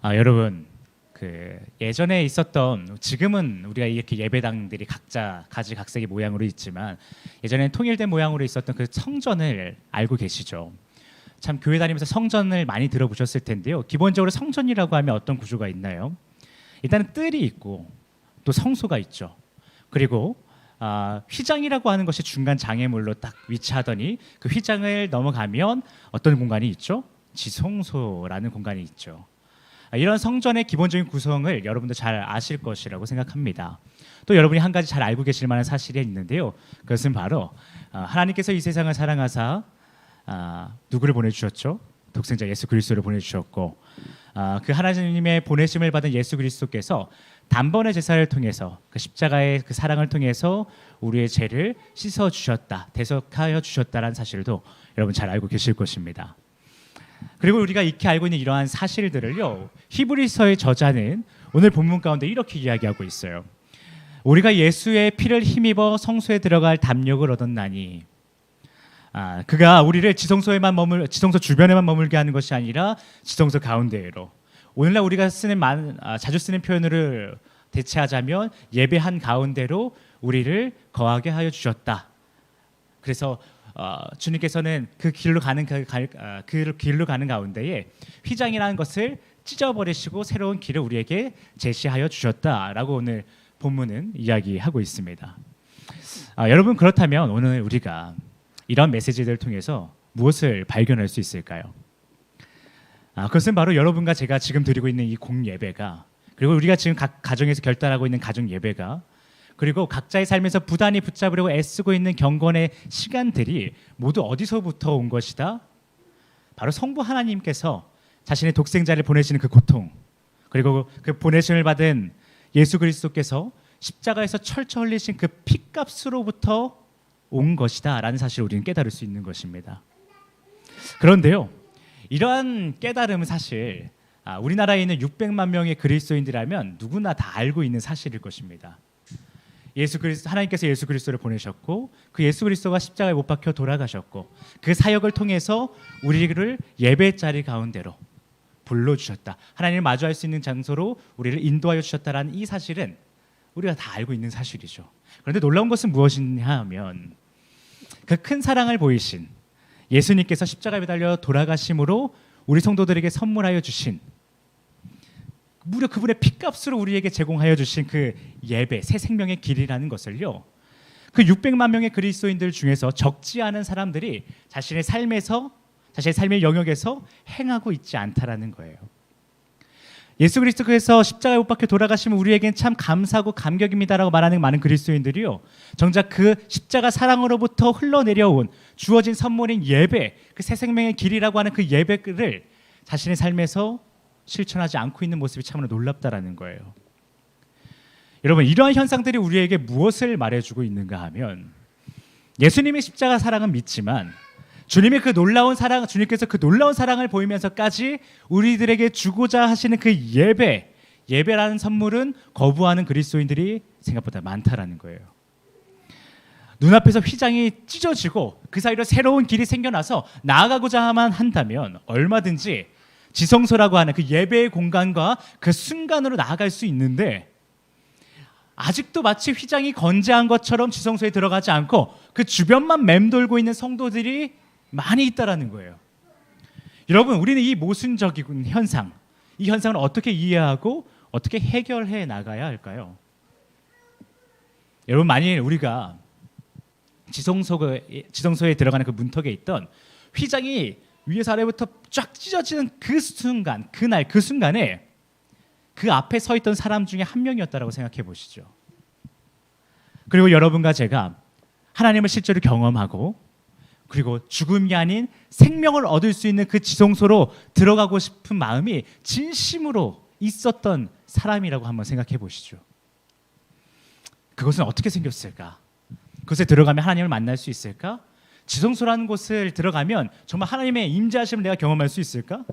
여러분, 예전에 있었던, 지금은 우리가 이렇게 예배당들이 각자 가지각색의 모양으로 있지만 예전에는 통일된 모양으로 있었던 그 성전을 알고 계시죠? 참 교회 다니면서 성전을 많이 들어보셨을 텐데요. 기본적으로 성전이라고 하면 어떤 구조가 있나요? 일단은 뜰이 있고 또 성소가 있죠. 그리고 휘장이라고 하는 것이 중간 장애물로 딱 위치하더니 그 휘장을 넘어가면 어떤 공간이 있죠? 지성소라는 공간이 있죠. 이런 성전의 기본적인 구성을 여러분도 잘 아실 것이라고 생각합니다. 또 여러분이 한 가지 잘 알고 계실 만한 사실이 있는데요. 그것은 바로 하나님께서 이 세상을 사랑하사 누구를 보내주셨죠? 독생자 예수 그리스도를 보내주셨고, 그 하나님의 보내심을 받은 예수 그리스도께서 단번의 제사를 통해서 그 십자가의 그 사랑을 통해서 우리의 죄를 씻어 주셨다, 대속하여 주셨다라는 사실도 여러분 잘 알고 계실 것입니다. 그리고 우리가 익히 알고 있는 이러한 사실들을요, 히브리서의 저자는 오늘 본문 가운데 이렇게 이야기하고 있어요. 우리가 예수의 피를 힘입어 성소에 들어갈 담력을 얻었나니, 그가 우리를 지성소 주변에만 머물게 하는 것이 아니라 지성소 가운데로, 오늘날 우리가 자주 쓰는 표현으로 대체하자면 예배한 가운데로 우리를 거하게 하여 주셨다. 그래서 주님께서는 그 길로 가는 가운데에 휘장이라는 것을 찢어버리시고 새로운 길을 우리에게 제시하여 주셨다라고 오늘 본문은 이야기하고 있습니다. 여러분, 그렇다면 오늘 우리가 이런 메시지들을 통해서 무엇을 발견할 수 있을까요? 그것은 바로 여러분과 제가 지금 드리고 있는 이 공예배가, 그리고 우리가 지금 각 가정에서 결단하고 있는 가정예배가, 그리고 각자의 삶에서 부단히 붙잡으려고 애쓰고 있는 경건의 시간들이 모두 어디서부터 온 것이다? 바로 성부 하나님께서 자신의 독생자를 보내시는 그 고통, 그리고 그 보내심을 받은 예수 그리스도께서 십자가에서 철철 흘리신 그 피값으로부터 온 것이다 라는 사실을 우리는 깨달을 수 있는 것입니다. 그런데요, 이러한 깨달음은 사실 우리나라에 있는 600만 명의 그리스도인들이라면 누구나 다 알고 있는 사실일 것입니다. 하나님께서 예수 그리스도를 보내셨고, 그 예수 그리스도가 십자가에 못 박혀 돌아가셨고, 그 사역을 통해서 우리를 예배 자리 가운데로 불러주셨다, 하나님을 마주할 수 있는 장소로 우리를 인도하여 주셨다라는 이 사실은 우리가 다 알고 있는 사실이죠. 그런데 놀라운 것은 무엇이냐 하면, 그 큰 사랑을 보이신 예수님께서 십자가에 매달려 돌아가심으로 우리 성도들에게 선물하여 주신, 무려 그분의 피값으로 우리에게 제공하여 주신 그 예배, 새 생명의 길이라는 것을요, 그 600만 명의 그리스도인들 중에서 적지 않은 사람들이 자신의 삶의 영역에서 행하고 있지 않다라는 거예요. 예수 그리스도께서 십자가에 못 박혀 돌아가시면 우리에겐 참 감사하고 감격입니다라고 말하는 많은 그리스도인들이요, 정작 그 십자가 사랑으로부터 흘러내려온 주어진 선물인 예배, 그 새 생명의 길이라고 하는 그 예배를 자신의 삶에서 실천하지 않고 있는 모습이 참으로 놀랍다라는 거예요. 여러분, 이러한 현상들이 우리에게 무엇을 말해주고 있는가 하면, 예수님의 십자가 사랑은 믿지만 주님께서 그 놀라운 사랑을 보이면서까지 우리들에게 주고자 하시는 그 예배라는 선물은 거부하는 그리스도인들이 생각보다 많다라는 거예요. 눈앞에서 휘장이 찢어지고 그 사이로 새로운 길이 생겨나서 나아가고자만 한다면 얼마든지 지성소라고 하는 그 예배의 공간과 그 순간으로 나아갈 수 있는데, 아직도 마치 휘장이 건재한 것처럼 지성소에 들어가지 않고 그 주변만 맴돌고 있는 성도들이 많이 있다라는 거예요. 여러분, 우리는 이 모순적인 현상, 이 현상을 어떻게 이해하고 어떻게 해결해 나가야 할까요? 여러분, 만일 우리가 지성소에 들어가는 그 문턱에 있던 휘장이 위에서 아래부터 쫙 찢어지는 그 순간, 그 순간에 그 앞에 서 있던 사람 중에 한 명이었다라고 생각해 보시죠. 그리고 여러분과 제가 하나님을 실제로 경험하고, 그리고 죽음이 아닌 생명을 얻을 수 있는 그 지성소로 들어가고 싶은 마음이 진심으로 있었던 사람이라고 한번 생각해 보시죠. 그것은 어떻게 생겼을까? 그것에 들어가면 하나님을 만날 수 있을까? 지성소라는 곳을 들어가면 정말 하나님의 임재하심을 내가 경험할 수 있을까?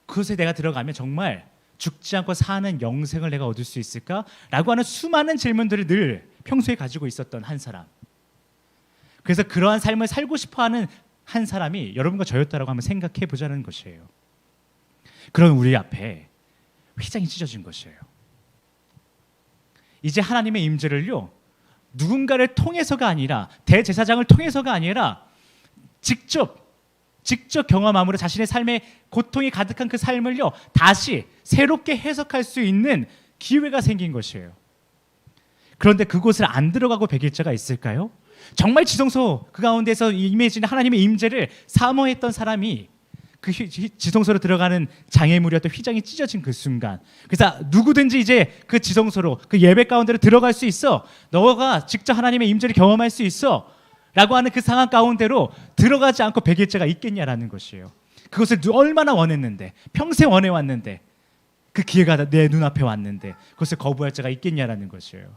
그곳에 내가 들어가면 정말 죽지 않고 사는 영생을 내가 얻을 수 있을까? 라고 하는 수많은 질문들을 늘 평소에 가지고 있었던 한 사람. 그래서 그러한 삶을 살고 싶어하는 한 사람이 여러분과 저였다라고 한번 생각해 보자는 것이에요. 그런 우리 앞에 휘장이 찢어진 것이에요. 이제 하나님의 임재를요, 누군가를 통해서가 아니라, 대제사장을 통해서가 아니라 직접 경험함으로 자신의 삶에 고통이 가득한 그 삶을요, 다시 새롭게 해석할 수 있는 기회가 생긴 것이에요. 그런데 그곳을 안 들어가고 100일자가 있을까요? 정말 지성소 그 가운데서 임해지는 하나님의 임재를 사모했던 사람이 그 지성소로 들어가는 장애물이었던 휘장이 찢어진 그 순간, 그래서 누구든지 이제 그 지성소로, 그 예배 가운데로 들어갈 수 있어, 너가 직접 하나님의 임재를 경험할 수 있어 라고 하는 그 상황 가운데로 들어가지 않고 100일자가 있겠냐라는 것이에요. 그것을 얼마나 원했는데, 평생 원해왔는데, 그 기회가 내 눈앞에 왔는데 그것을 거부할 자가 있겠냐라는 것이에요.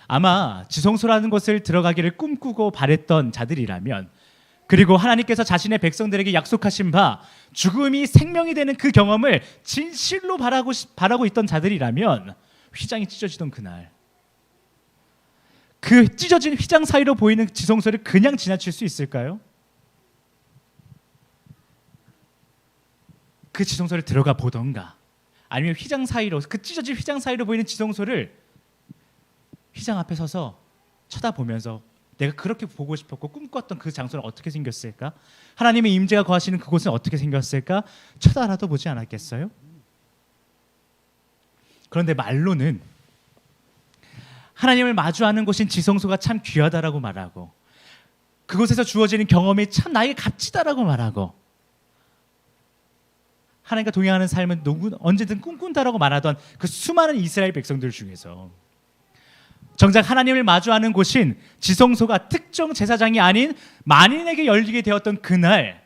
아마 지성소라는 곳을 들어가기를 꿈꾸고 바랬던 자들이라면, 그리고 하나님께서 자신의 백성들에게 약속하신 바 죽음이 생명이 되는 그 경험을 진실로 바라고 있던 자들이라면, 휘장이 찢어지던 그날, 그 찢어진 휘장 사이로 보이는 지성소를 그냥 지나칠 수 있을까요? 그 지성소를 들어가 보던가, 아니면 휘장 사이로, 그 찢어진 휘장 사이로 보이는 지성소를 휘장 앞에 서서 쳐다보면서 내가 그렇게 보고 싶었고 꿈꿨던 그 장소는 어떻게 생겼을까? 하나님의 임재가 거하시는 그곳은 어떻게 생겼을까? 쳐다라도 보지 않았겠어요? 그런데 말로는 하나님을 마주하는 곳인 지성소가 참 귀하다라고 말하고, 그곳에서 주어지는 경험이 참 나에게 값지다라고 말하고, 하나님과 동행하는 삶은 언제든 꿈꾼다라고 말하던 그 수많은 이스라엘 백성들 중에서 정작 하나님을 마주하는 곳인 지성소가 특정 제사장이 아닌 만인에게 열리게 되었던 그날,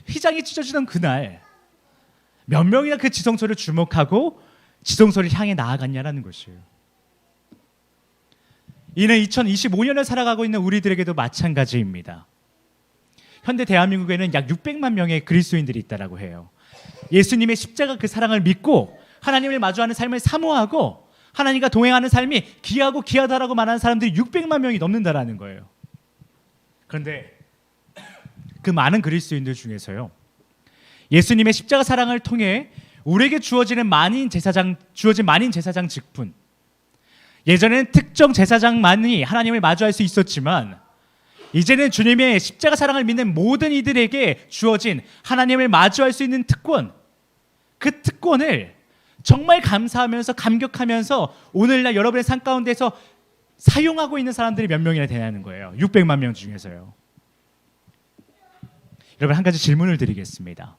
휘장이 찢어지던 그날, 몇 명이나 그 지성소를 주목하고 지성소를 향해 나아갔냐라는 것이에요. 이는 2025년을 살아가고 있는 우리들에게도 마찬가지입니다. 현대 대한민국에는 약 600만 명의 그리스도인들이 있다라고 해요. 예수님의 십자가 그 사랑을 믿고 하나님을 마주하는 삶을 사모하고 하나님과 동행하는 삶이 귀하고 귀하다라고 말하는 사람들이 600만 명이 넘는다라는 거예요. 그런데 그 많은 그리스도인들 중에서요, 예수님의 십자가 사랑을 통해 우리에게 주어진 만인 제사장 직분, 예전에는 특정 제사장만이 하나님을 마주할 수 있었지만 이제는 주님의 십자가 사랑을 믿는 모든 이들에게 주어진 하나님을 마주할 수 있는 특권, 그 특권을 정말 감사하면서 감격하면서 오늘날 여러분의 삶 가운데서 사용하고 있는 사람들이 몇 명이나 되냐는 거예요. 600만 명 중에서요. 여러분, 한 가지 질문을 드리겠습니다.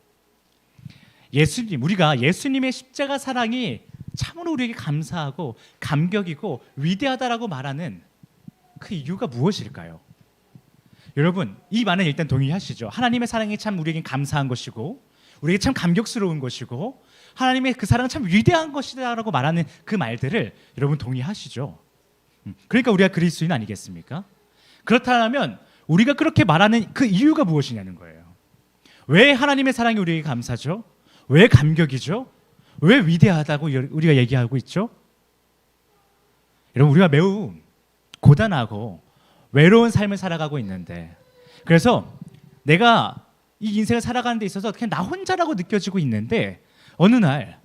우리가 예수님의 십자가 사랑이 참으로 우리에게 감사하고 감격이고 위대하다라고 말하는 그 이유가 무엇일까요? 여러분, 이 말은 일단 동의하시죠? 하나님의 사랑이 참 우리에게 감사한 것이고 우리에게 참 감격스러운 것이고 하나님의 그 사랑은 참 위대한 것이다라고 말하는 그 말들을 여러분 동의하시죠? 그러니까 우리가 그리스도인 아니겠습니까? 그렇다면 우리가 그렇게 말하는 그 이유가 무엇이냐는 거예요. 왜 하나님의 사랑이 우리에게 감사죠? 왜 감격이죠? 왜 위대하다고 우리가 얘기하고 있죠? 여러분, 우리가 매우 고단하고 외로운 삶을 살아가고 있는데, 그래서 내가 이 인생을 살아가는 데 있어서 그냥 나 혼자라고 느껴지고 있는데, 어느 날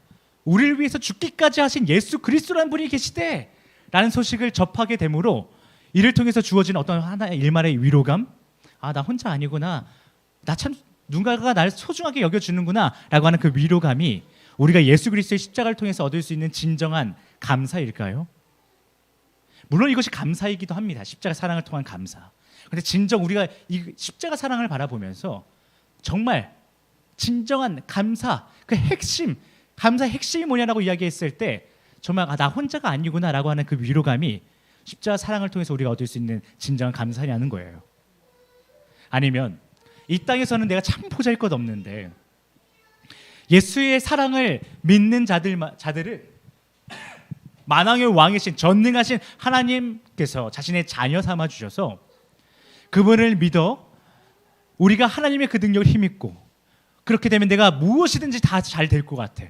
우리를 위해서 죽기까지 하신 예수 그리스도라는 분이 계시대 라는 소식을 접하게 되므로 이를 통해서 주어진 어떤 하나의 일말의 위로감, 아, 나 혼자 아니구나, 나 참 누군가가 나를 소중하게 여겨주는구나 라고 하는 그 위로감이 우리가 예수 그리스도의 십자가를 통해서 얻을 수 있는 진정한 감사일까요? 물론 이것이 감사이기도 합니다. 십자가 사랑을 통한 감사. 그런데 진정 우리가 이 십자가 사랑을 바라보면서 정말 진정한 감사, 그 핵심, 감사의 핵심이 뭐냐라고 이야기했을 때 정말 나 혼자가 아니구나라고 하는 그 위로감이 십자가 사랑을 통해서 우리가 얻을 수 있는 진정한 감사냐는 거예요. 아니면 이 땅에서는 내가 참 보잘것없는데 예수의 사랑을 믿는 자들을 만왕의 왕이신 전능하신 하나님께서 자신의 자녀 삼아 주셔서 그분을 믿어 우리가 하나님의 그 능력을 힘입고 그렇게 되면 내가 무엇이든지 다 잘 될 것 같아.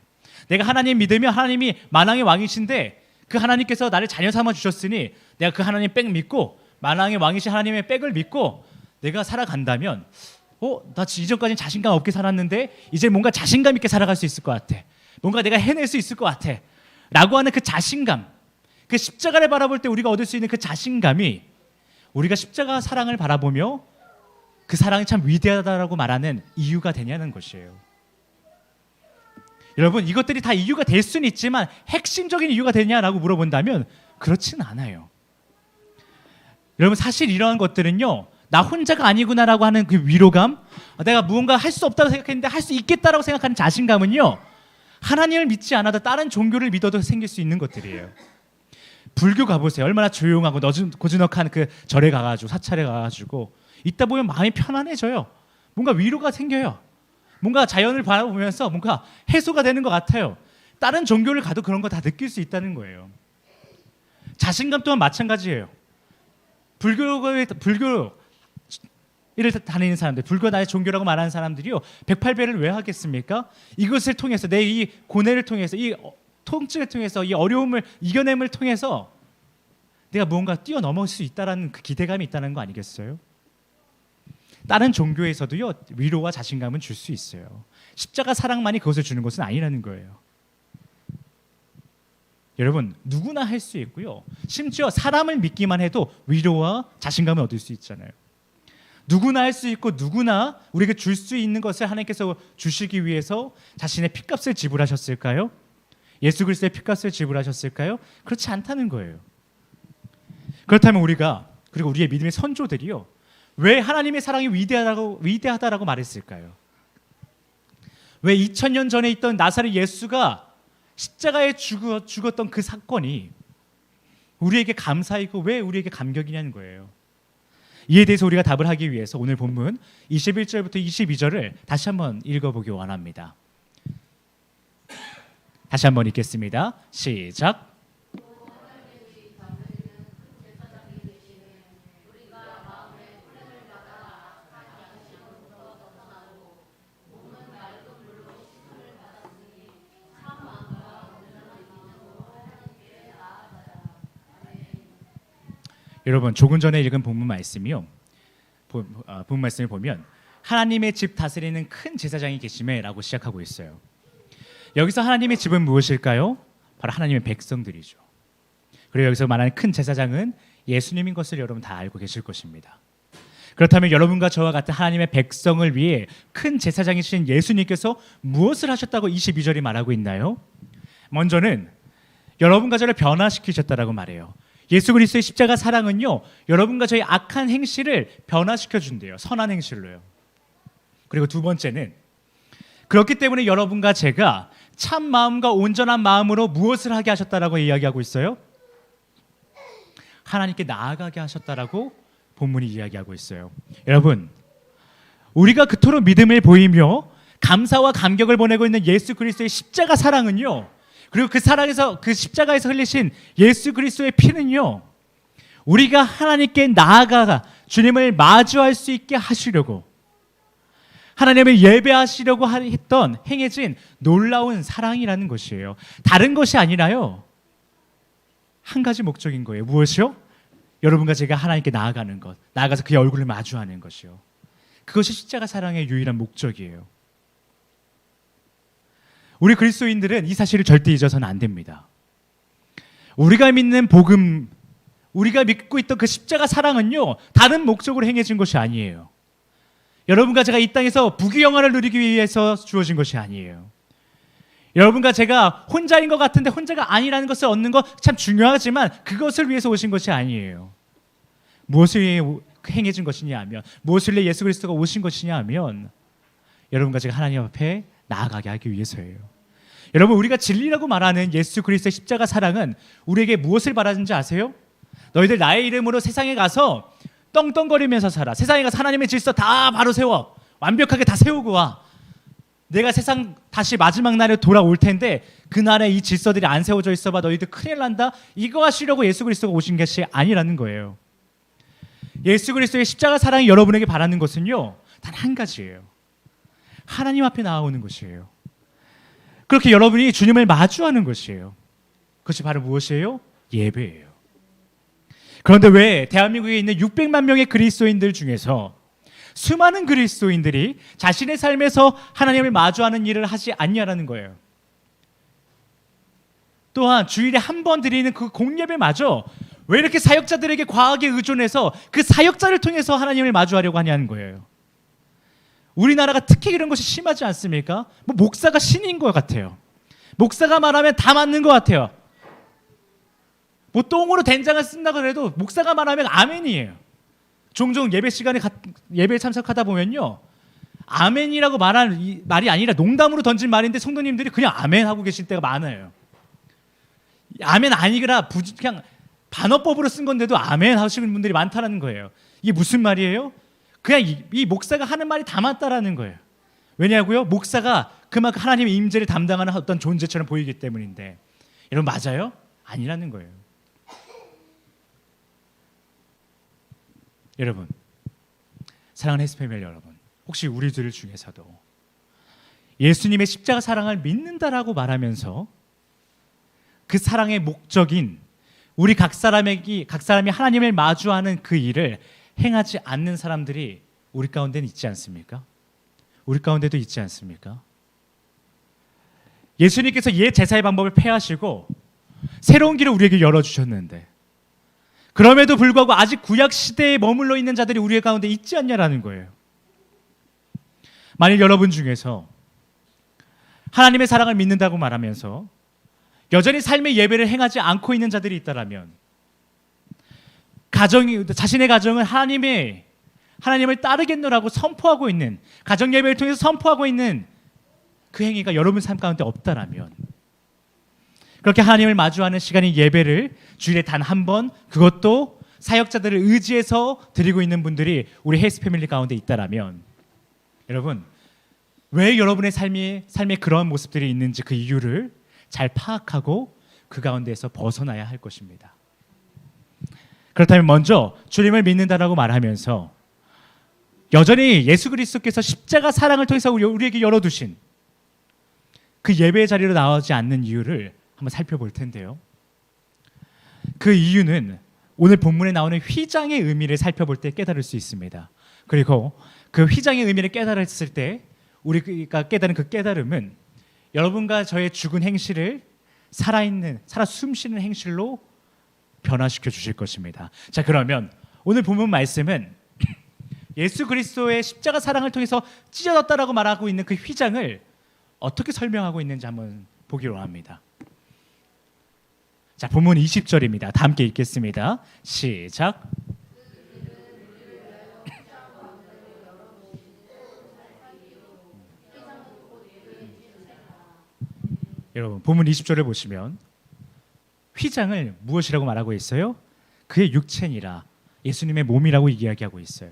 내가 하나님 믿으면 하나님이 만왕의 왕이신데 그 하나님께서 나를 자녀 삼아 주셨으니 내가 그 하나님 백 믿고 만왕의 왕이신 하나님의 백을 믿고 내가 살아간다면 나 이전까지는 자신감 없게 살았는데 이제 뭔가 자신감 있게 살아갈 수 있을 것 같아. 뭔가 내가 해낼 수 있을 것 같아. 라고 하는 그 자신감, 그 십자가를 바라볼 때 우리가 얻을 수 있는 그 자신감이 우리가 십자가 사랑을 바라보며 그 사랑이 참 위대하다라고 말하는 이유가 되냐는 것이에요. 여러분, 이것들이 다 이유가 될 수는 있지만 핵심적인 이유가 되냐라고 물어본다면 그렇지는 않아요. 여러분, 사실 이러한 것들은요, 나 혼자가 아니구나라고 하는 그 위로감, 내가 무언가 할 수 없다고 생각했는데 할 수 있겠다라고 생각하는 자신감은요, 하나님을 믿지 않아도 다른 종교를 믿어도 생길 수 있는 것들이에요. 불교 가보세요. 얼마나 조용하고 고즈넉한 그 절에 가가지고 사찰에 가가지고 있다 보면 마음이 편안해져요. 뭔가 위로가 생겨요. 뭔가 자연을 바라보면서 뭔가 해소가 되는 것 같아요. 다른 종교를 가도 그런 거 다 느낄 수 있다는 거예요. 자신감 또한 마찬가지예요. 불교를 다니는 사람들, 불교 나의 종교라고 말하는 사람들이요, 108배를 왜 하겠습니까? 이것을 통해서, 내 이 고뇌를 통해서, 이 통증을 통해서, 이 어려움을 이겨냄을 통해서 내가 무언가 뛰어넘을 수 있다는 그 기대감이 있다는 거 아니겠어요? 다른 종교에서도요, 위로와 자신감은 줄 수 있어요. 십자가 사랑만이 그것을 주는 것은 아니라는 거예요. 여러분, 누구나 할 수 있고요, 심지어 사람을 믿기만 해도 위로와 자신감을 얻을 수 있잖아요. 누구나 할 수 있고 누구나 우리에게 줄 수 있는 것을 하나님께서 주시기 위해서 자신의 피값을 지불하셨을까요? 예수 그리스도의 피값을 지불하셨을까요? 그렇지 않다는 거예요. 그렇다면 우리가, 그리고 우리의 믿음의 선조들이요, 왜 하나님의 사랑이 위대하다라고 말했을까요? 왜 2000년 전에 있던 나사렛 예수가 십자가에 죽었던 그 사건이 우리에게 감사이고 왜 우리에게 감격이냐는 거예요. 이에 대해서 우리가 답을 하기 위해서 오늘 본문 21절부터 22절을 다시 한번 읽어보기 원합니다. 다시 한번 읽겠습니다. 시작. 여러분, 조금 전에 읽은 본문 말씀이요, 본문 말씀을 보면 하나님의 집 다스리는 큰 제사장이 계심에라고 시작하고 있어요. 여기서 하나님의 집은 무엇일까요? 바로 하나님의 백성들이죠. 그리고 여기서 말하는 큰 제사장은 예수님인 것을 여러분 다 알고 계실 것입니다. 그렇다면 여러분과 저와 같은 하나님의 백성을 위해 큰 제사장이신 예수님께서 무엇을 하셨다고 22절이 말하고 있나요? 먼저는 여러분과 저를 변화시키셨다라고 말해요. 예수 그리스도의 십자가 사랑은요, 여러분과 저의 악한 행실을 변화시켜 준대요. 선한 행실로요. 그리고 두 번째는, 그렇기 때문에 여러분과 제가 참 마음과 온전한 마음으로 무엇을 하게 하셨다라고 이야기하고 있어요? 하나님께 나아가게 하셨다라고 본문이 이야기하고 있어요. 여러분, 우리가 그토록 믿음을 보이며 감사와 감격을 보내고 있는 예수 그리스도의 십자가 사랑은요, 그리고 그 사랑에서, 그 십자가에서 흘리신 예수 그리스도의 피는요, 우리가 하나님께 나아가 주님을 마주할 수 있게 하시려고, 하나님을 예배하시려고 했던, 행해진 놀라운 사랑이라는 것이에요. 다른 것이 아니라요, 한 가지 목적인 거예요. 무엇이요? 여러분과 제가 하나님께 나아가는 것, 나아가서 그의 얼굴을 마주하는 것이요. 그것이 십자가 사랑의 유일한 목적이에요. 우리 그리스도인들은 이 사실을 절대 잊어서는 안 됩니다. 우리가 믿는 복음, 우리가 믿고 있던 그 십자가 사랑은요, 다른 목적으로 행해진 것이 아니에요. 여러분과 제가 이 땅에서 부귀영화를 누리기 위해서 주어진 것이 아니에요. 여러분과 제가 혼자인 것 같은데 혼자가 아니라는 것을 얻는 것 참 중요하지만 그것을 위해서 오신 것이 아니에요. 무엇을 위해 행해진 것이냐 하면, 무엇을 위해 예수 그리스도가 오신 것이냐 하면, 여러분과 제가 하나님 앞에 나아가게 하기 위해서예요. 여러분, 우리가 진리라고 말하는 예수 그리스도의 십자가 사랑은 우리에게 무엇을 바라는지 아세요? 너희들 나의 이름으로 세상에 가서 떵떵거리면서 살아. 세상에 가서 하나님의 질서 다 바로 세워. 완벽하게 다 세우고 와. 내가 세상 다시 마지막 날에 돌아올 텐데 그날에 이 질서들이 안 세워져 있어봐 너희들 큰일 난다. 이거 하시려고 예수 그리스도가 오신 것이 아니라는 거예요. 예수 그리스도의 십자가 사랑이 여러분에게 바라는 것은요, 단 한 가지예요. 하나님 앞에 나아오는 것이에요. 그렇게 여러분이 주님을 마주하는 것이에요. 그것이 바로 무엇이에요? 예배예요. 그런데 왜 대한민국에 있는 600만 명의 그리스도인들 중에서 수많은 그리스도인들이 자신의 삶에서 하나님을 마주하는 일을 하지 않냐라는 거예요. 또한 주일에 한 번 드리는 그 공예배마저 왜 이렇게 사역자들에게 과하게 의존해서 그 사역자를 통해서 하나님을 마주하려고 하냐는 거예요. 우리나라가 특히 이런 것이 심하지 않습니까? 뭐 목사가 신인 것 같아요. 목사가 말하면 다 맞는 것 같아요. 뭐 똥으로 된장을 쓴다고 해도 목사가 말하면 아멘이에요. 종종 예배 시간에 예배에 참석하다 보면요, 아멘이라고 말하는 말이 아니라 농담으로 던진 말인데 성도님들이 그냥 아멘 하고 계실 때가 많아요. 아멘 아니라 그냥 반어법으로 쓴 건데도 아멘 하시는 분들이 많다라는 거예요. 이게 무슨 말이에요? 그냥 이 목사가 하는 말이 다 맞다라는 거예요. 왜냐고요? 목사가 그만큼 하나님의 임재를 담당하는 어떤 존재처럼 보이기 때문인데. 여러분 맞아요? 아니라는 거예요. 여러분, 사랑하는 헬스패밀리 여러분, 혹시 우리들 중에서도 예수님의 십자가 사랑을 믿는다라고 말하면서 그 사랑의 목적인 우리 각 사람이 하나님을 마주하는 그 일을 행하지 않는 사람들이 우리 가운데는 있지 않습니까? 우리 가운데도 있지 않습니까? 예수님께서 옛 제사의 방법을 폐하시고 새로운 길을 우리에게 열어주셨는데 그럼에도 불구하고 아직 구약 시대에 머물러 있는 자들이 우리 가운데 있지 않냐라는 거예요. 만일 여러분 중에서 하나님의 사랑을 믿는다고 말하면서 여전히 삶의 예배를 행하지 않고 있는 자들이 있다라면 자신의 가정을 하나님을 따르겠노라고 선포하고 있는, 가정 예배를 통해서 선포하고 있는 그 행위가 여러분 삶 가운데 없다라면, 그렇게 하나님을 마주하는 시간인 예배를 주일에 단 한 번, 그것도 사역자들을 의지해서 드리고 있는 분들이 우리 헬스 패밀리 가운데 있다라면, 여러분 왜 여러분의 삶에 그런 모습들이 있는지 그 이유를 잘 파악하고 그 가운데에서 벗어나야 할 것입니다. 그렇다면 먼저 주님을 믿는다라고 말하면서 여전히 예수 그리스도께서 십자가 사랑을 통해서 우리에게 열어두신 그 예배의 자리로 나오지 않는 이유를 한번 살펴볼 텐데요. 그 이유는 오늘 본문에 나오는 휘장의 의미를 살펴볼 때 깨달을 수 있습니다. 그리고 그 휘장의 의미를 깨달았을 때 우리가 깨달은 그 깨달음은 여러분과 저의 죽은 행실을 살아 숨쉬는 행실로 변화시켜 주실 것입니다. 자, 그러면 오늘 본문 말씀은 예수 그리스도의 십자가 사랑을 통해서 찢어졌다라고 말하고 있는 그 휘장을 어떻게 설명하고 있는지 한번 보기로 합니다. 자, 본문 20절입니다. 다 함께 읽겠습니다. 시작. 여러분, 본문 20절을 보시면 휘장을 무엇이라고 말하고 있어요? 그의 육체니라, 예수님의 몸이라고 이야기하고 있어요.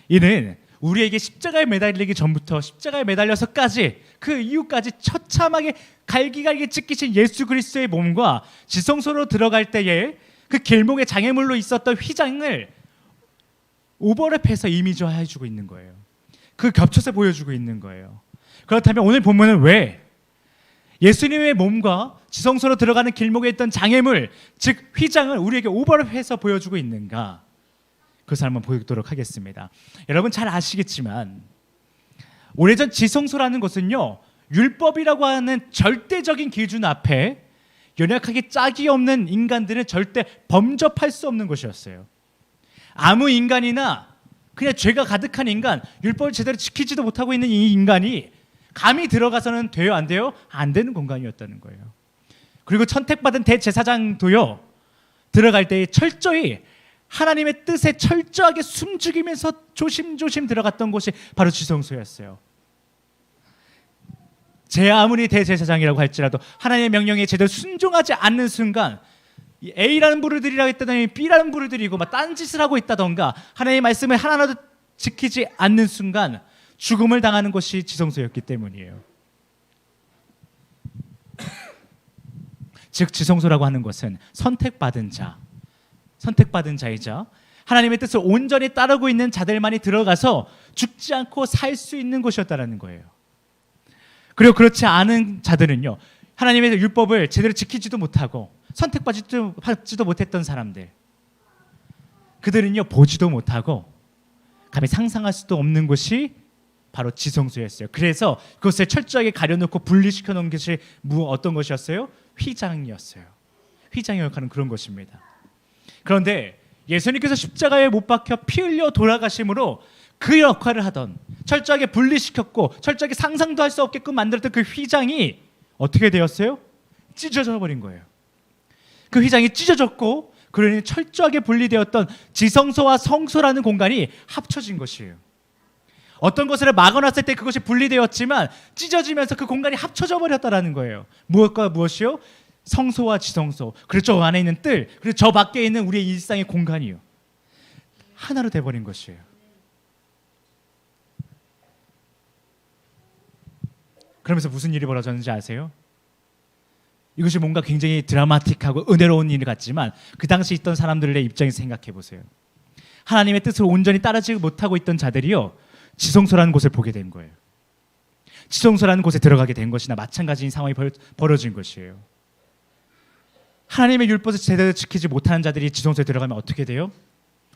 이는 우리에게 십자가에 매달리기 전부터 십자가에 매달려서까지 그 이후까지 처참하게 갈기갈기 찢기신 예수 그리스도의 몸과 지성소로 들어갈 때에 그 길목의 장애물로 있었던 휘장을 오버랩해서 이미지화해주고 있는 거예요. 그 겹쳐서 보여주고 있는 거예요. 그렇다면 오늘 본문은 왜 예수님의 몸과 지성소로 들어가는 길목에 있던 장애물, 즉 휘장을 우리에게 오버랩해서 보여주고 있는가? 그것을 한번 보도록 하겠습니다. 여러분 잘 아시겠지만 오래전 지성소라는 것은요, 율법이라고 하는 절대적인 기준 앞에 연약하게 짝이 없는 인간들은 절대 범접할 수 없는 것이었어요. 아무 인간이나 그냥 죄가 가득한 인간, 율법을 제대로 지키지도 못하고 있는 이 인간이 감히 들어가서는 돼요, 안 돼요? 안 되는 공간이었다는 거예요. 그리고 선택받은 대제사장도요, 들어갈 때 철저히 하나님의 뜻에 철저하게 숨죽이면서 조심조심 들어갔던 곳이 바로 지성소였어요. 제 아무리 대제사장이라고 할지라도 하나님의 명령에 제대로 순종하지 않는 순간 A라는 부를 드리라고 했다더니 B라는 부를 드리고 막 딴짓을 하고 있다던가 하나님의 말씀을 하나라도 지키지 않는 순간 죽음을 당하는 것이 지성소였기 때문이에요. 즉 지성소라고 하는 것은 선택받은 자이자 하나님의 뜻을 온전히 따르고 있는 자들만이 들어가서 죽지 않고 살 수 있는 곳이었다는 거예요. 그리고 그렇지 않은 자들은요, 하나님의 율법을 제대로 지키지도 못하고 선택받지도 못했던 사람들, 그들은요 보지도 못하고 감히 상상할 수도 없는 곳이 바로 지성소였어요. 그래서 그것을 철저하게 가려놓고 분리시켜 놓은 것이 어떤 것이었어요? 휘장이었어요. 휘장의 역할은 그런 것입니다. 그런데 예수님께서 십자가에 못 박혀 피 흘려 돌아가심으로 그 역할을 하던, 철저하게 분리시켰고 철저하게 상상도 할 수 없게끔 만들었던 그 휘장이 어떻게 되었어요? 찢어져 버린 거예요. 그 휘장이 찢어졌고 그러니 철저하게 분리되었던 지성소와 성소라는 공간이 합쳐진 것이에요. 어떤 것을 막아놨을 때 그것이 분리되었지만 찢어지면서 그 공간이 합쳐져 버렸다라는 거예요. 무엇과 무엇이요? 성소와 지성소, 그리고 저 안에 있는 뜰, 그리고 저 밖에 있는 우리의 일상의 공간이요, 하나로 돼버린 것이에요. 그러면서 무슨 일이 벌어졌는지 아세요? 이것이 뭔가 굉장히 드라마틱하고 은혜로운 일 같지만 그 당시 있던 사람들의 입장에서 생각해 보세요. 하나님의 뜻을 온전히 따르지 못하고 있던 자들이요, 지성소라는 곳을 보게 된 거예요. 지성소라는 곳에 들어가게 된 것이나 마찬가지인 상황이 벌어진 것이에요. 하나님의 율법을 제대로 지키지 못하는 자들이 지성소에 들어가면 어떻게 돼요?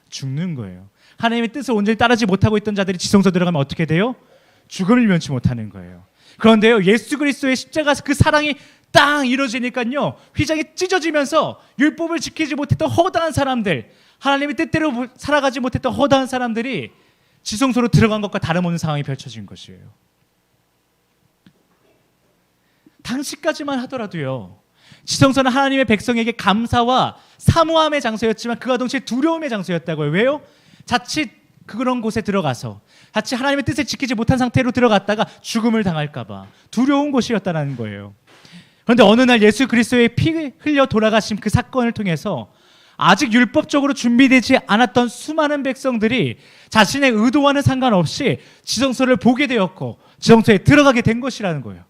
죽는 거예요. 하나님의 뜻을 온전히 따르지 못하고 있던 자들이 지성소에 들어가면 어떻게 돼요? 죽음을 면치 못하는 거예요. 그런데요, 예수 그리스도의 십자가 그 사랑이 딱 이루어지니까요, 휘장이 찢어지면서 율법을 지키지 못했던 허다한 사람들, 하나님의 뜻대로 살아가지 못했던 허다한 사람들이 지성소로 들어간 것과 다름없는 상황이 펼쳐진 것이에요. 당시까지만 하더라도요, 지성소는 하나님의 백성에게 감사와 사모함의 장소였지만 그와 동시에 두려움의 장소였다고요. 왜요? 자칫 그런 곳에 들어가서 자칫 하나님의 뜻을 지키지 못한 상태로 들어갔다가 죽음을 당할까 봐 두려운 곳이었다는 거예요. 그런데 어느 날 예수 그리스도의 피 흘려 돌아가신 그 사건을 통해서 아직 율법적으로 준비되지 않았던 수많은 백성들이 자신의 의도와는 상관없이 지성소를 보게 되었고 지성소에 들어가게 된 것이라는 거예요.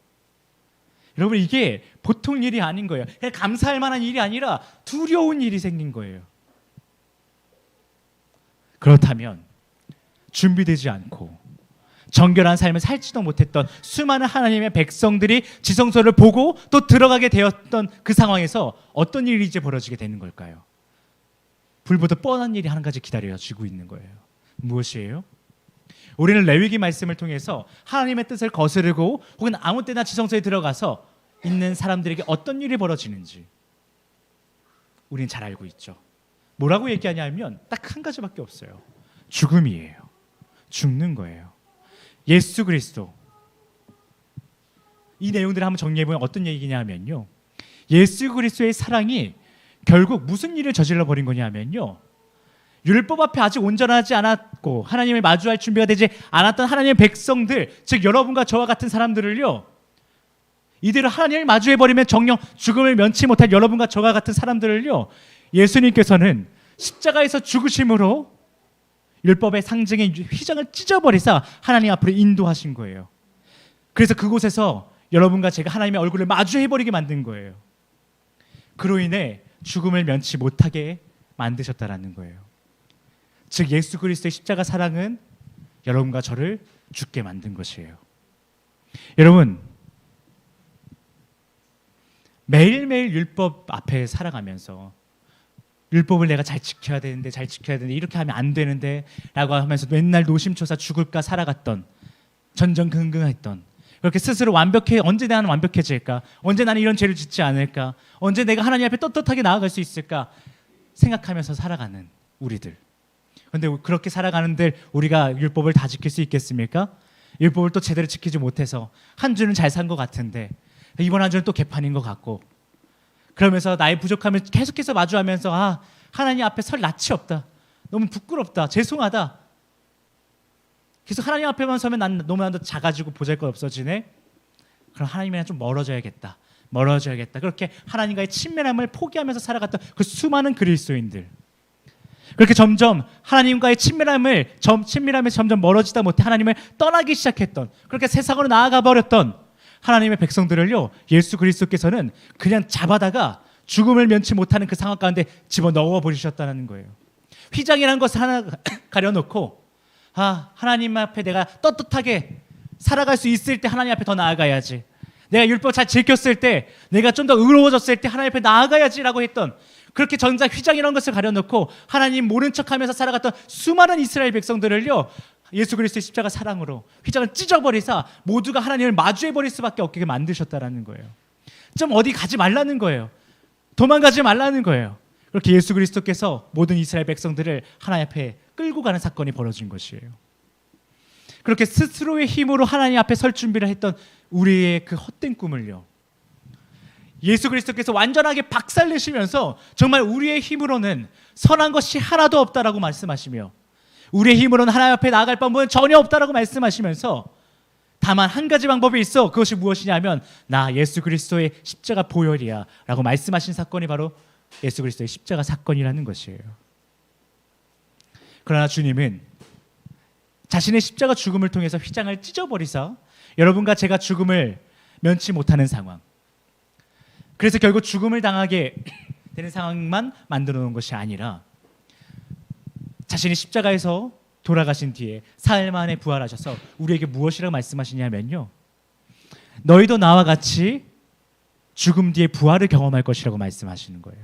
여러분, 이게 보통 일이 아닌 거예요. 그냥 감사할 만한 일이 아니라 두려운 일이 생긴 거예요. 그렇다면 준비되지 않고 정결한 삶을 살지도 못했던 수많은 하나님의 백성들이 지성소를 보고 또 들어가게 되었던 그 상황에서 어떤 일이 이제 벌어지게 되는 걸까요? 불보듯 뻔한 일이 한 가지 기다려지고 있는 거예요. 무엇이에요? 우리는 레위기 말씀을 통해서 하나님의 뜻을 거스르고 혹은 아무 때나 지성소에 들어가서 있는 사람들에게 어떤 일이 벌어지는지 우리는 잘 알고 있죠. 뭐라고 얘기하냐면 딱 한 가지밖에 없어요. 죽음이에요. 죽는 거예요. 예수 그리스도, 이 내용들을 한번 정리해보면 어떤 얘기냐면요, 예수 그리스도의 사랑이 결국 무슨 일을 저질러 버린 거냐면요, 율법 앞에 아직 온전하지 않았고 하나님을 마주할 준비가 되지 않았던 하나님의 백성들, 즉 여러분과 저와 같은 사람들을요, 이대로 하나님을 마주해버리면 정녕 죽음을 면치 못할 여러분과 저와 같은 사람들을요, 예수님께서는 십자가에서 죽으심으로 율법의 상징인 휘장을 찢어버리사 하나님 앞으로 인도하신 거예요. 그래서 그곳에서 여러분과 제가 하나님의 얼굴을 마주해버리게 만든 거예요. 그로 인해 죽음을 면치 못하게 만드셨다라는 거예요. 즉 예수 그리스도의 십자가 사랑은 여러분과 저를 죽게 만든 것이에요. 여러분, 매일매일 율법 앞에 살아가면서 율법을 내가 잘 지켜야 되는데 이렇게 하면 안 되는데 라고 하면서 맨날 노심초사 죽을까 살아갔던, 전전긍긍했던, 그렇게 스스로 언제 나는 완벽해질까, 언제 나는 이런 죄를 짓지 않을까, 언제 내가 하나님 앞에 떳떳하게 나아갈 수 있을까 생각하면서 살아가는 우리들. 그런데 그렇게 살아가는들 우리가 율법을 다 지킬 수 있겠습니까? 율법을 또 제대로 지키지 못해서 한 주는 잘 산 것 같은데 이번 한 주는 또 개판인 것 같고, 그러면서 나의 부족함을 계속해서 마주하면서 하나님 앞에 설 낯이 없다, 너무 부끄럽다, 죄송하다, 계속 하나님 앞에만 서면 난 너무 작아지고 보잘것없어지네, 그럼 하나님이랑 좀 멀어져야겠다. 그렇게 하나님과의 친밀함을 포기하면서 살아갔던 그 수많은 그리스도인들, 그렇게 점점 하나님과의 친밀함에서 점점 멀어지다 못해 하나님을 떠나기 시작했던, 그렇게 세상으로 나아가 버렸던 하나님의 백성들을요, 예수 그리스도께서는 그냥 잡아다가 죽음을 면치 못하는 그 상황 가운데 집어넣어 버리셨다는 거예요. 휘장이라는 것을 하나 가려놓고 하나님 앞에 내가 떳떳하게 살아갈 수 있을 때 하나님 앞에 더 나아가야지, 내가 율법 잘 지켰을 때, 내가 좀 더 의로워졌을 때 하나님 앞에 나아가야지라고 했던 그렇게 전작 휘장이라는 것을 가려놓고 하나님 모른 척하면서 살아갔던 수많은 이스라엘 백성들을요, 예수 그리스도의 십자가 사랑으로 휘장을 찢어버리사 모두가 하나님을 마주해버릴 수밖에 없게 만드셨다라는 거예요. 좀 어디 가지 말라는 거예요. 도망가지 말라는 거예요. 그렇게 예수 그리스도께서 모든 이스라엘 백성들을 하나님 앞에 끌고 가는 사건이 벌어진 것이에요. 그렇게 스스로의 힘으로 하나님 앞에 설 준비를 했던 우리의 그 헛된 꿈을요, 예수 그리스도께서 완전하게 박살내시면서 정말 우리의 힘으로는 선한 것이 하나도 없다라고 말씀하시며, 우리의 힘으로는 하나님 앞에 나아갈 방법은 전혀 없다라고 말씀하시면서, 다만 한 가지 방법이 있어. 그것이 무엇이냐면 나 예수 그리스도의 십자가 보혈이야 라고 말씀하신 사건이 바로 예수 그리스도의 십자가 사건이라는 것이에요. 그러나 주님은 자신의 십자가 죽음을 통해서 휘장을 찢어버리사 여러분과 제가 죽음을 면치 못하는 상황, 그래서 결국 죽음을 당하게 되는 상황만 만들어 놓은 것이 아니라 자신이 십자가에서 돌아가신 뒤에 사흘 만에 부활하셔서 우리에게 무엇이라고 말씀하시냐면요, 너희도 나와 같이 죽음 뒤에 부활을 경험할 것이라고 말씀하시는 거예요.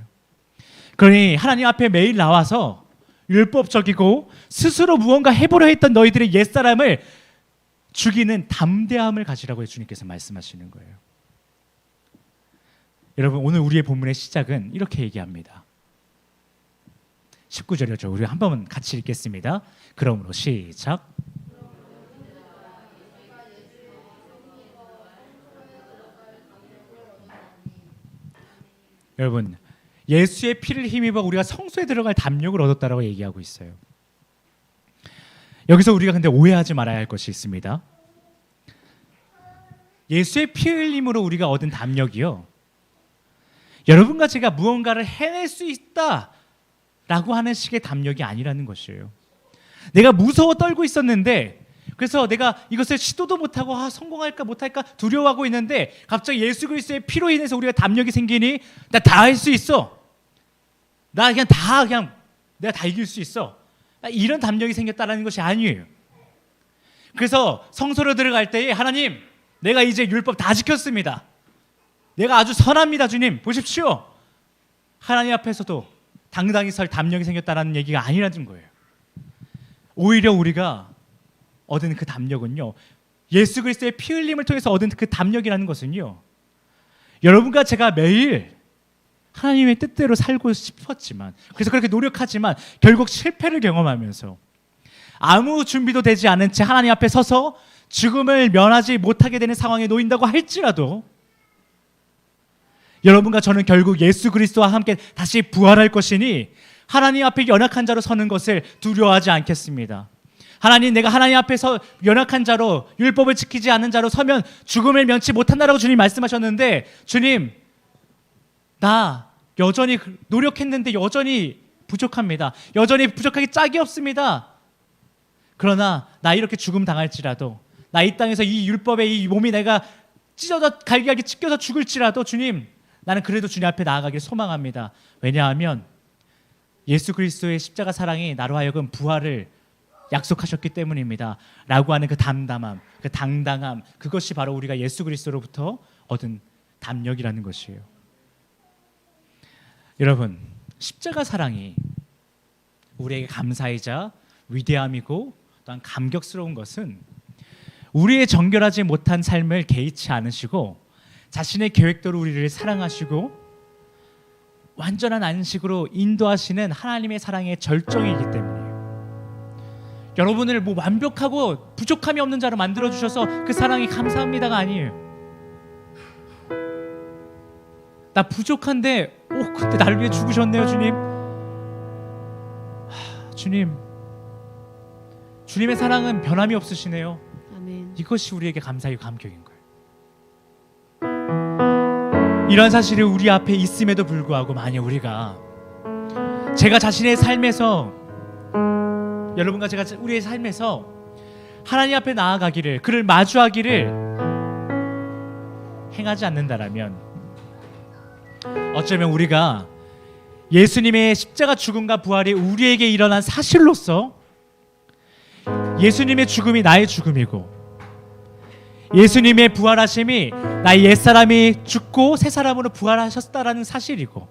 그러니 하나님 앞에 매일 나와서 율법적이고 스스로 무언가 해보려 했던 너희들의 옛사람을 죽이는 담대함을 가지라고 주님께서 말씀하시는 거예요. 여러분, 오늘 우리의 본문의 시작은 이렇게 얘기합니다. 19절이죠. 우리 한 번 같이 읽겠습니다. 그러므로 시작. 여러분, 예수의 피를 힘입어 우리가 성소에 들어갈 담력을 얻었다라고 얘기하고 있어요. 여기서 우리가 근데 오해하지 말아야 할 것이 있습니다. 예수의 피 흘림으로 우리가 얻은 담력이요, 여러분과 제가 무언가를 해낼 수 있다라고 하는 식의 담력이 아니라는 것이에요. 내가 무서워 떨고 있었는데, 그래서 내가 이것을 시도도 못하고 성공할까 못할까 두려워하고 있는데 갑자기 예수 그리스도의 피로 인해서 우리가 담력이 생기니 나 다 할 수 있어, 나 그냥 내가 다 이길 수 있어, 이런 담력이 생겼다는 것이 아니에요. 그래서 성소로 들어갈 때에 하나님, 내가 이제 율법 다 지켰습니다, 내가 아주 선합니다 주님 보십시오, 하나님 앞에서도 당당히 설 담력이 생겼다는 얘기가 아니라는 거예요. 오히려 우리가 얻은 그 담력은요, 예수 그리스도의 피 흘림을 통해서 얻은 그 담력이라는 것은요, 여러분과 제가 매일 하나님의 뜻대로 살고 싶었지만, 그래서 그렇게 노력하지만 결국 실패를 경험하면서 아무 준비도 되지 않은 채 하나님 앞에 서서 죽음을 면하지 못하게 되는 상황에 놓인다고 할지라도 여러분과 저는 결국 예수 그리스도와 함께 다시 부활할 것이니 하나님 앞에 연약한 자로 서는 것을 두려워하지 않겠습니다. 하나님, 내가 하나님 앞에서 연약한 자로, 율법을 지키지 않는 자로 서면 죽음을 면치 못한다라고 주님 말씀하셨는데, 주님, 나 여전히 노력했는데 여전히 부족합니다. 여전히 부족하기 짝이 없습니다. 그러나 나 이렇게 죽음 당할지라도, 나 이 땅에서 이 율법의 이 몸이 내가 찢어져 갈기갈기 찢겨서 죽을지라도 주님, 나는 그래도 주님 앞에 나아가길 소망합니다. 왜냐하면 예수 그리스도의 십자가 사랑이 나로 하여금 부활을 약속하셨기 때문입니다 라고 하는 그 담담함, 그 당당함, 그것이 바로 우리가 예수 그리스도로부터 얻은 담력이라는 것이에요. 여러분, 십자가 사랑이 우리에게 감사이자 위대함이고 또한 감격스러운 것은 우리의 정결하지 못한 삶을 개의치 않으시고 자신의 계획대로 우리를 사랑하시고 완전한 안식으로 인도하시는 하나님의 사랑의 절정이기 때문이에요. 여러분을 완벽하고 부족함이 없는 자로 만들어주셔서 그 사랑이 감사합니다가 아니에요. 나 부족한데 근데 나를 위해 죽으셨네요 주님. 주님, 주님의 사랑은 변함이 없으시네요. 아멘. 이것이 우리에게 감사이고 감격인 거예요. 이런 사실이 우리 앞에 있음에도 불구하고 만약 우리가 제가 자신의 삶에서, 여러분과 제가 우리의 삶에서 하나님 앞에 나아가기를, 그를 마주하기를 행하지 않는다라면 어쩌면 우리가 예수님의 십자가 죽음과 부활이 우리에게 일어난 사실로서 예수님의 죽음이 나의 죽음이고 예수님의 부활하심이 나의 옛사람이 죽고 새 사람으로 부활하셨다라는 사실이고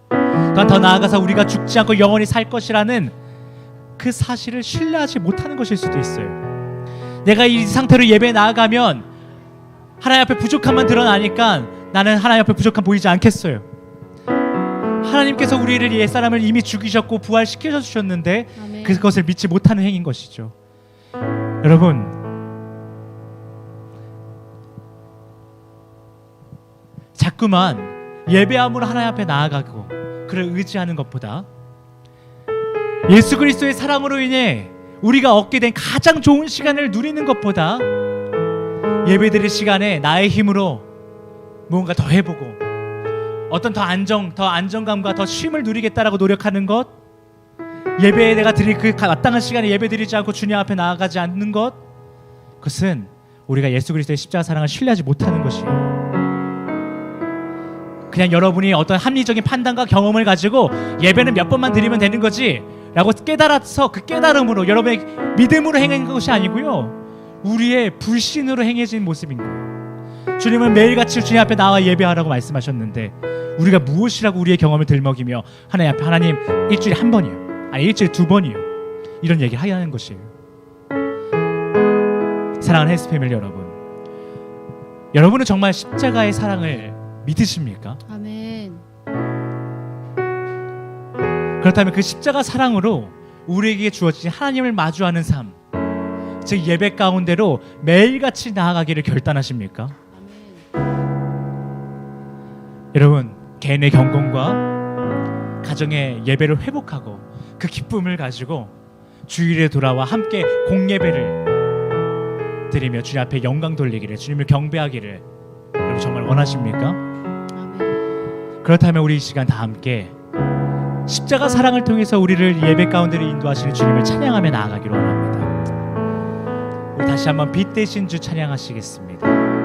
또한 더 나아가서 우리가 죽지 않고 영원히 살 것이라는 그 사실을 신뢰하지 못하는 것일 수도 있어요. 내가 이 상태로 예배에 나아가면 하나님 앞에 부족함만 드러나니까 나는 하나님 앞에 부족함 보이지 않겠어요. 하나님께서 우리를 옛사람을 이미 죽이셨고 부활시켜 주셨는데 아멘. 그것을 믿지 못하는 행위인 것이죠. 여러분, 자꾸만 예배함으로 하나님 앞에 나아가고 그를 의지하는 것보다 예수 그리스도의 사랑으로 인해 우리가 얻게 된 가장 좋은 시간을 누리는 것보다 예배드릴 시간에 나의 힘으로 뭔가 더 해보고 어떤 더 안정감과 더 쉼을 누리겠다라고 노력하는 것, 예배에 내가 드릴 그 마땅한 시간에 예배드리지 않고 주님 앞에 나아가지 않는 것, 그것은 우리가 예수 그리스도의 십자가 사랑을 신뢰하지 못하는 것이에요. 그냥 여러분이 어떤 합리적인 판단과 경험을 가지고 예배는 몇 번만 드리면 되는 거지 라고 깨달아서 그 깨달음으로 여러분의 믿음으로 행한 것이 아니고요, 우리의 불신으로 행해진 모습인 거예요. 주님은 매일같이 주님 앞에 나와 예배하라고 말씀하셨는데 우리가 무엇이라고 우리의 경험을 들먹이며 하나님 앞에 하나님 일주일에 한 번이요, 아니 일주일에 두 번이요, 이런 얘기를 하는 것이에요. 사랑하는 헬스 패밀리 여러분, 여러분은 정말 십자가의 사랑을 믿으십니까? 아멘. 그렇다면 그 십자가 사랑으로 우리에게 주어진 하나님을 마주하는 삶, 즉 예배 가운데로 매일같이 나아가기를 결단하십니까? 아멘. 여러분, 개인의 경건과 가정의 예배를 회복하고 그 기쁨을 가지고 주일에 돌아와 함께 공예배를 드리며 주님 앞에 영광 돌리기를, 주님을 경배하기를 여러분 정말 원하십니까? 아멘. 그렇다면 우리 이 시간 다 함께 십자가 사랑을 통해서 우리를 예배 가운데로 인도하시는 주님을 찬양하며 나아가기로 원합니다. 우리 다시 한번 빛 대신 주 찬양하시겠습니다.